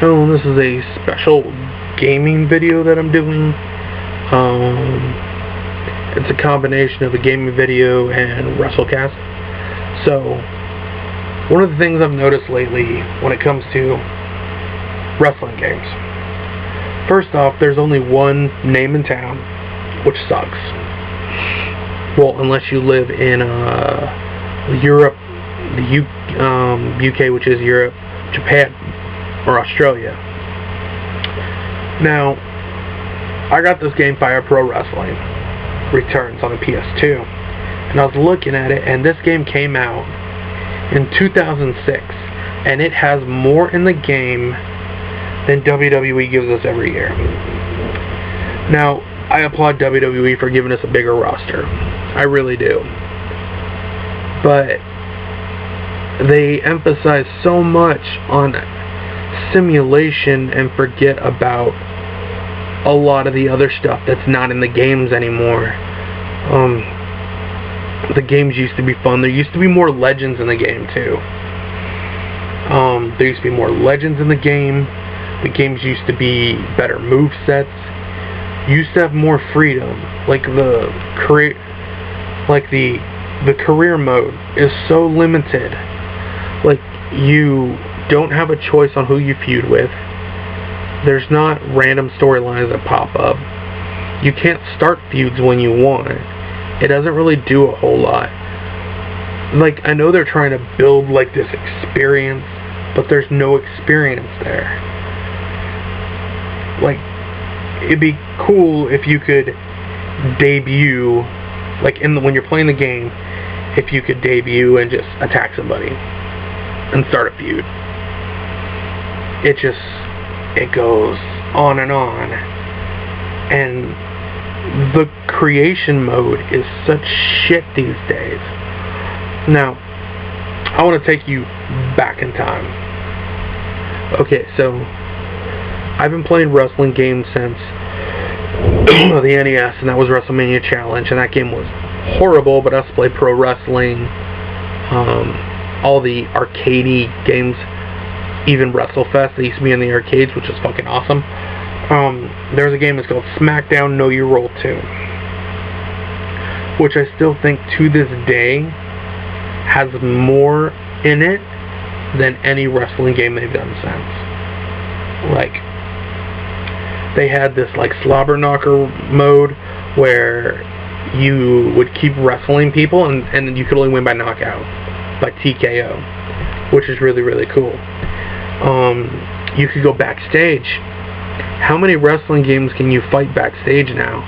Oh, this is a special gaming video that I'm doing. It's a combination of a gaming video and WrestleCast. So, one of the things I've noticed lately when it comes to wrestling games. First off, there's only one name in town, which sucks. Well, unless you live in Europe, the UK, which is Europe, Japan, or Australia. Now, I got this game Fire Pro Wrestling Returns on the PS2, and I was looking at it, and this game came out in 2006, and it has more in the game than WWE gives us every year. Now, I applaud WWE for giving us a bigger roster. I really do. But they emphasize so much on simulation and forget about a lot of the other stuff that's not in the games anymore. The games used to be fun. There used to be more legends in the game too. There used to be more legends in the game. The games used to be better move sets. You used to have more freedom. Like the career mode is so limited. Like, you don't have a choice on who you feud with. There's not random storylines that pop up. You can't start feuds when you want. It doesn't really do a whole lot. Like, I know they're trying to build like this experience, but there's no experience there. Like, it'd be cool if you could debut, like when you're playing the game, if you could debut and just attack somebody and start a feud. It goes on, and the creation mode is such shit these days. Now, I want to take you back in time. Okay, so I've been playing wrestling games since the NES, and that was WrestleMania Challenge, and that game was horrible, but I also played Pro Wrestling, all the arcadey games, even WrestleFest. They used to be in the arcades, which is fucking awesome. There's a game that's called SmackDown Know Your Role 2, which I still think to this day has more in it than any wrestling game they've done since. Like, they had this like slobber knocker mode where you would keep wrestling people, and you could only win by knockout, by TKO, which is really, really cool. You could go backstage. How many wrestling games can you fight backstage now?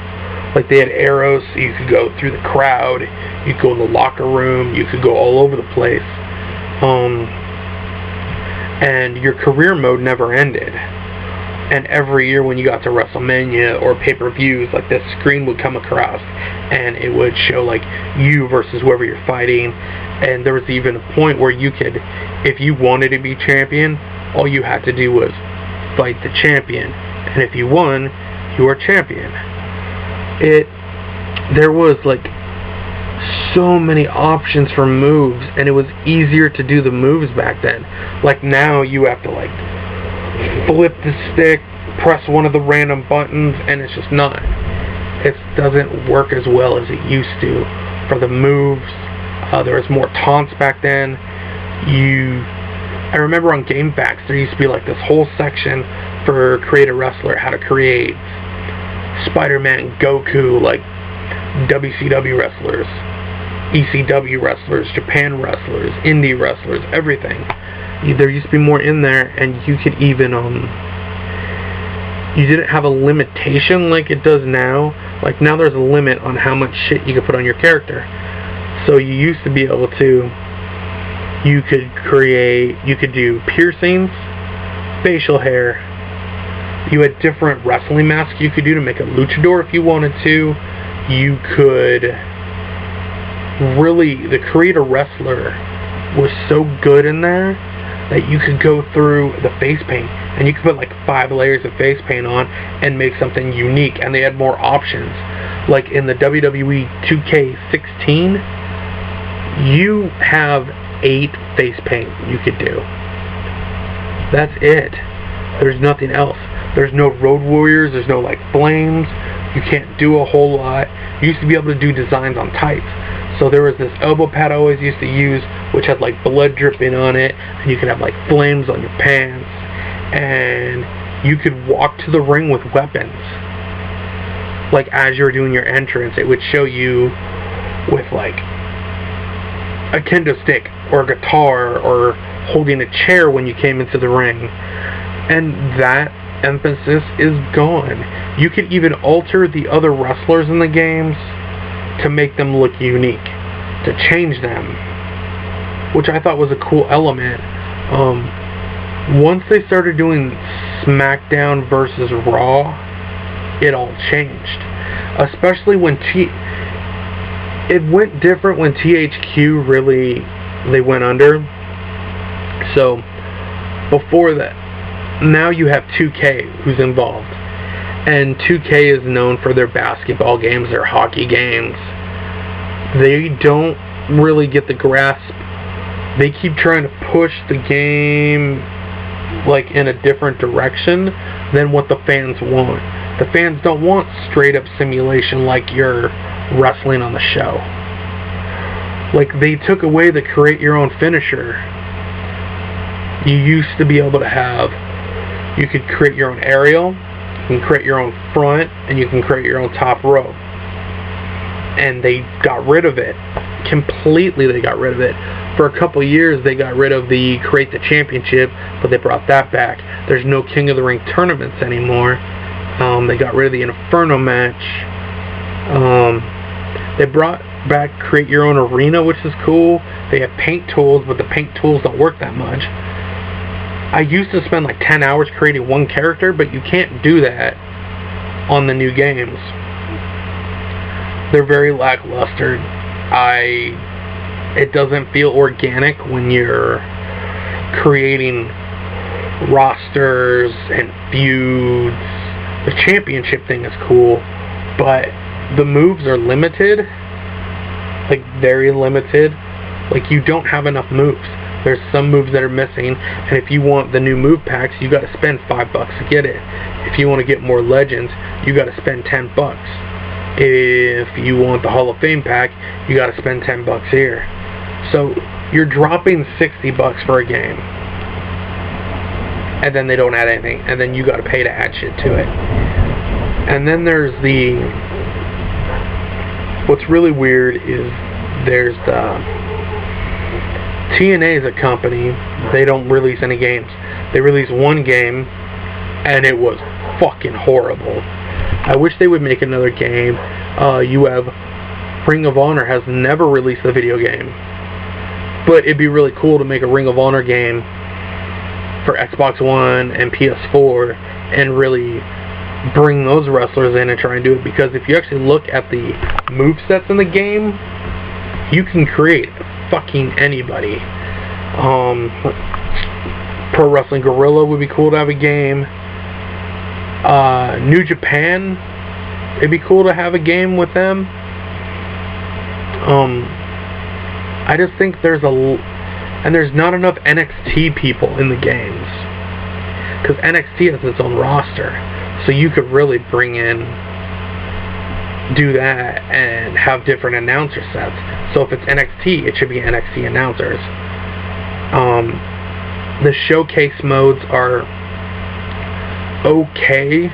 Like, they had arrows, so you could go through the crowd, you could go in the locker room, you could go all over the place. And your career mode never ended. And every year when you got to WrestleMania or pay-per-views, like, this screen would come across, and it would show, like, you versus whoever you're fighting. And there was even a point where you could, if you wanted to be champion, all you had to do was fight the champion. And if you won, you were champion. There was, like, so many options for moves, and it was easier to do the moves back then. Like, now you have to, like, flip the stick, press one of the random buttons, and it's just not. It doesn't work as well as it used to for the moves. There was more taunts back then. I remember on GameFAQs there used to be like this whole section for Create a Wrestler, how to create Spider-Man, Goku, like WCW wrestlers, ECW wrestlers, Japan wrestlers, indie wrestlers, everything. There used to be more in there, and you could even, you didn't have a limitation like it does now. Like, now there's a limit on how much shit you can put on your character. So you used to be able to, you could do piercings, facial hair. You had different wrestling masks you could do to make a luchador if you wanted to. You could really, the Create a Wrestler was so good in there that you could go through the face paint, and you could put like 5 layers of face paint on and make something unique, and they had more options. Like in the WWE 2K16, you have 8 face paint you could do. That's it. There's nothing else. There's no Road Warriors. There's no like flames. You can't do a whole lot. You used to be able to do designs on tights. So there was this elbow pad I always used to use, which had like blood dripping on it, and you could have like flames on your pants, and you could walk to the ring with weapons. Like as you were doing your entrance, it would show you with like a kendo stick or a guitar or holding a chair when you came into the ring. And that emphasis is gone. You could even alter the other wrestlers in the games to make them look unique, to change them, which I thought was a cool element. Once they started doing SmackDown versus Raw, it all changed. Especially when it went different when THQ really, they went under. So before that, now you have 2K who's involved, and 2K is known for their basketball games, their hockey games. They don't really get the grasp. They keep trying to push the game like in a different direction than what the fans want. The fans don't want straight up simulation like you're wrestling on the show. Like they took away the create your own finisher. You used to be able to have, you could create your own aerial, you can create your own front, and you can create your own top rope. And they got rid of it. Completely they got rid of it. For a couple years they got rid of the create the championship, but they brought that back. There's no King of the Ring tournaments anymore. They got rid of the Inferno match. They brought back create your own arena, which is cool. They have paint tools, but the paint tools don't work that much. I used to spend like 10 hours creating one character, but you can't do that on the new games. They're very lackluster. It doesn't feel organic when you're creating rosters and feuds. The championship thing is cool, but the moves are limited, like very limited. Like you don't have enough moves. There's some moves that are missing, and if you want the new move packs, you got to spend $5 to get it. If you want to get more legends, you got to spend $10. If you want the Hall of Fame pack, you got to spend $10 here. So you're dropping $60 for a game, and then they don't add anything, and then you got to pay to add shit to it. And then there's what's really weird is there's the TNA is a company. They don't release any games. They released one game, and it was fucking horrible. I wish they would make another game. You have Ring of Honor has never released a video game, but it'd be really cool to make a Ring of Honor game for Xbox One and PS4 and really bring those wrestlers in and try and do it, because if you actually look at the movesets in the game, you can create fucking anybody. Pro Wrestling Guerrilla would be cool to have a game. New Japan, it'd be cool to have a game with them. I just think there's not enough NXT people in the games, because NXT has its own roster, so you could really do that and have different announcer sets. So if it's NXT, it should be NXT announcers. The showcase modes are okay,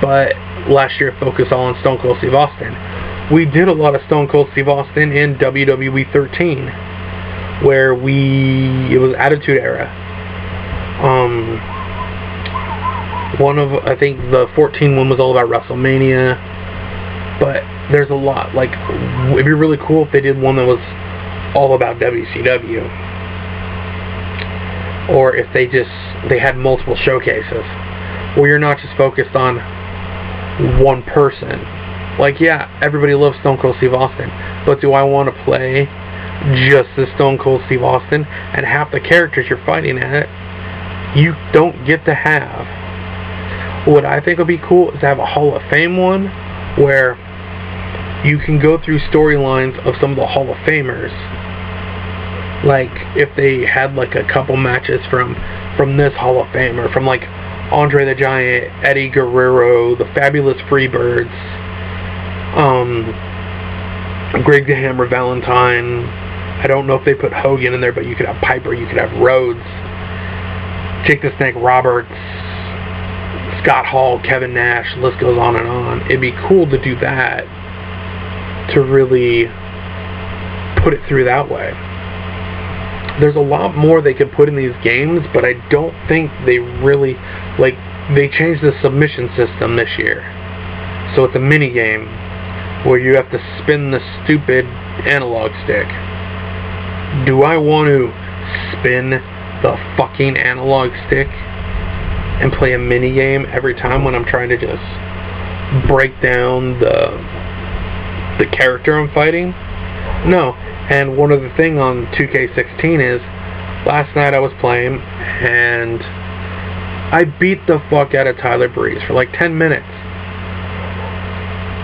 but last year focused all on Stone Cold Steve Austin. We did a lot of Stone Cold Steve Austin in WWE 13, where it was Attitude Era. I think the 14 one was all about WrestleMania, but there's a lot. Like, it'd be really cool if they did one that was all about WCW, or if they had multiple showcases where you're not just focused on one person. Like, yeah, everybody loves Stone Cold Steve Austin, but do I want to play just as Stone Cold Steve Austin? And half the characters you're fighting at, you don't get to have. What I think would be cool is to have a Hall of Fame one, where you can go through storylines of some of the Hall of Famers Like, if they had, like, a couple matches from this Hall of Famer, from, like, Andre the Giant, Eddie Guerrero, the Fabulous Freebirds, Greg the Hammer Valentine. I don't know if they put Hogan in there, but you could have Piper, you could have Rhodes, Jake the Snake Roberts, Scott Hall, Kevin Nash, the list goes on and on. It'd be cool to do that, to really put it through that way. There's a lot more they could put in these games, but I don't think they really, like, they changed the submission system this year. So it's a mini game where you have to spin the stupid analog stick. Do I want to spin the fucking analog stick and play a mini game every time when I'm trying to just break down the character I'm fighting? No. And one other thing on 2K16 is, last night I was playing and I beat the fuck out of Tyler Breeze for like 10 minutes.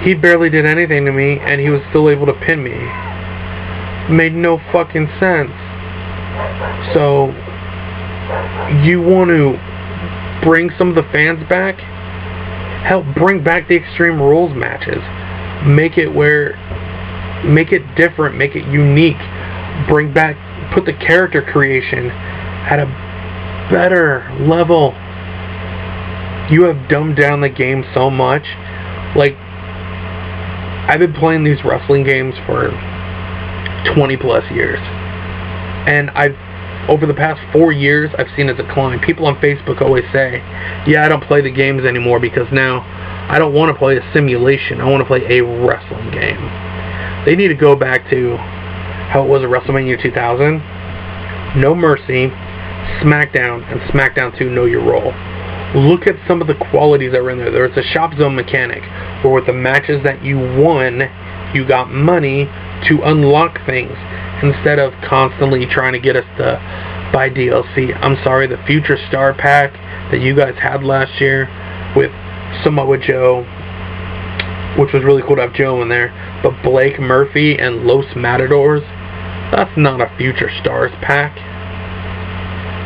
He barely did anything to me and he was still able to pin me. Made no fucking sense. So, you want to bring some of the fans back? Help bring back the Extreme Rules matches. Make it different, make it unique. Bring back, put the character creation at a better level. You have dumbed down the game so much. Like, I've been playing these wrestling games for 20 plus years, and over the past 4 years I've seen a decline. People on Facebook always say, yeah, I don't play the games anymore because now I don't want to play a simulation, I want to play a wrestling game. They need to go back to how it was at WrestleMania 2000, No Mercy, SmackDown, and SmackDown 2 Know Your Role. Look at some of the qualities that were in there. There was a Shop Zone mechanic where with the matches that you won, you got money to unlock things instead of constantly trying to get us to buy DLC. I'm sorry, the Future Star Pack that you guys had last year with Samoa Joe, which was really cool to have Joe in there, but Blake Murphy and Los Matadors, that's not a Future Stars pack.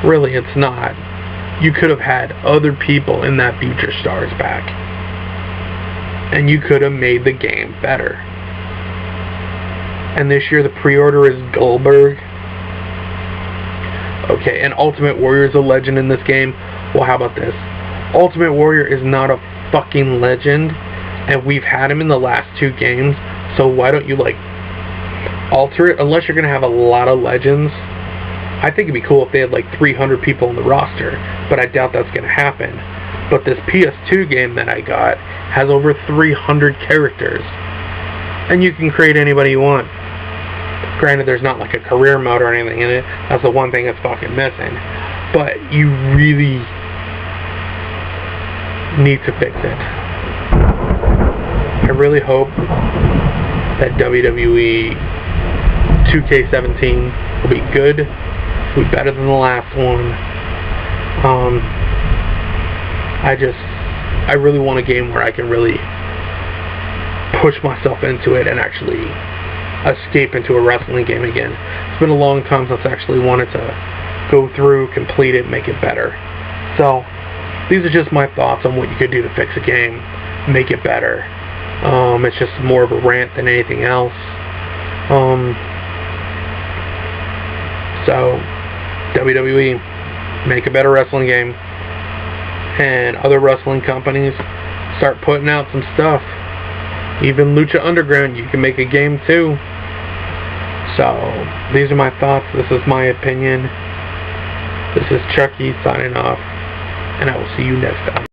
Really, it's not. You could have had other people in that Future Stars pack, and you could have made the game better. And this year the pre-order is Goldberg. Okay, and Ultimate Warrior is a legend in this game. Well, how about this? Ultimate Warrior is not a fucking legend, and we've had him in the last 2 games, so why don't you, like, alter it? Unless you're going to have a lot of legends. I think it'd be cool if they had like 300 people on the roster, but I doubt that's going to happen. But this PS2 game that I got has over 300 characters, and you can create anybody you want. Granted, there's not like a career mode or anything in it. That's the one thing that's fucking missing. But you really need to fix it. I really hope that WWE 2K17 will be good. Be better than the last one. I really want a game where I can really push myself into it and actually escape into a wrestling game again. It's been a long time since I actually wanted to go through, complete it, make it better. So, these are just my thoughts on what you could do to fix a game, make it better. It's just more of a rant than anything else. So, WWE, make a better wrestling game, and other wrestling companies start putting out some stuff. Even Lucha Underground, you can make a game too. So, these are my thoughts, this is my opinion. This is Chucky signing off, and I will see you next time.